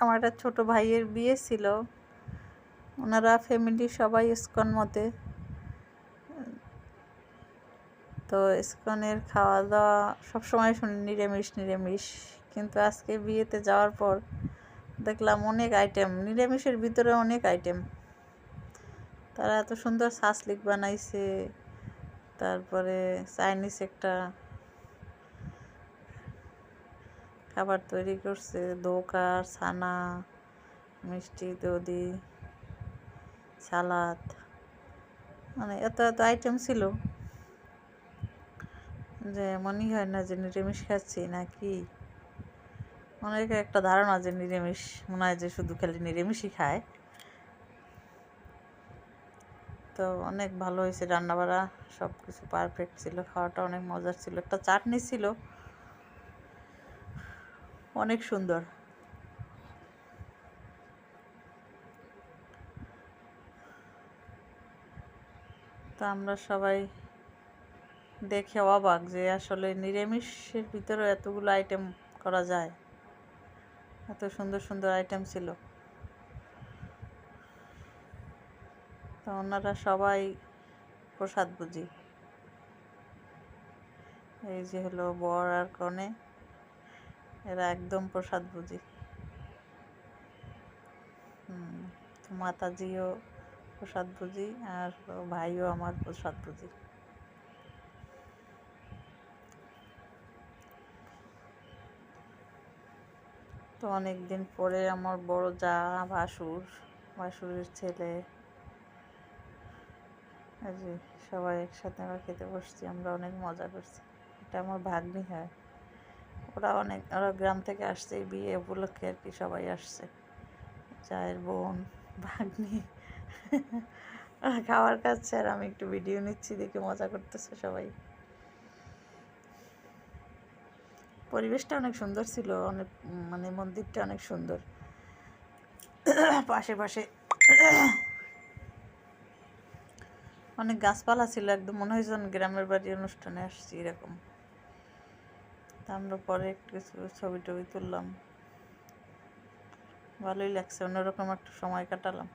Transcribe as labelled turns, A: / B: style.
A: আমার একটা ছোটো ভাইয়ের বিয়ে ছিল, ওনারা ফ্যামিলি সবাই ইসকন মতে। তো ইসকনের খাওয়া দাওয়া সবসময় শুনি নিরামিষ নিরামিষ, কিন্তু আজকে বিয়েতে যাওয়ার পর দেখলাম অনেক আইটেম, নিরামিষের ভিতরে অনেক আইটেম। তারা এত সুন্দর সাসলিক বানাইছে, তারপরে চাইনিজ একটা খাবার তৈরি করছে, ধোকা, ছানা, মিষ্টি দধি, সালাদ, মানে এত এত আইটেম ছিল যে মনেই হয় না যে নিরামিষ খাচ্ছি নাকি। অনেকে একটা ধারণা যে নিরামিষ মনে হয় যে শুধু খালি নিরামিষই খায়। তো অনেক ভালো হয়েছে রান্নাবাড়া, সব কিছু পারফেক্ট ছিল, খাওয়াটা অনেক মজার ছিল। একটা চাটনি ছিল অনেক সুন্দর। তো আমরা সবাই দেখে অবাক যে আসলে নিরামিষের ভিতরে এতগুলো আইটেম করা যায়, এত সুন্দর সুন্দর আইটেম ছিল। তো ওনারা সবাই প্রসাদ বুঝি। এই যে হলো বর আর কনে, এরা একদম প্রসাদ বুঝি। মাতাজিও প্রসাদ বুঝি আর ভাইও আমার প্রসাদ বুঝি। তো অনেক দিন পরে আমার বড় যা, ভাসুরের ছেলে, এই যে সবাই একসাথে আমরা খেতে বসছি। আমরা অনেক মজা করছি। এটা আমার ভাগ্নি হয়, ওরা গ্রাম থেকে আসছে, এই বিয়ে উপলক্ষে আর কি সবাই আসছে, চায়ের বোন, ভাগ্নি খাবার খাচ্ছে আর আমি একটু ভিডিও নিচ্ছি, দেখে মজা করতেছে সবাই। পরিবেশটা অনেক সুন্দর ছিল, অনেক মানে মন্দিরটা অনেক সুন্দর। পাশে পাশে অনেক গাছপালা ছিল, একদম মনে হয়েছে গ্রামের বাড়ি অনুষ্ঠানে আসছি এরকম। তা আমরা পরে একটু কিছু ছবি টবি তুললাম, ভালোই লাগছে, অন্যরকম একটা সময় কাটালাম।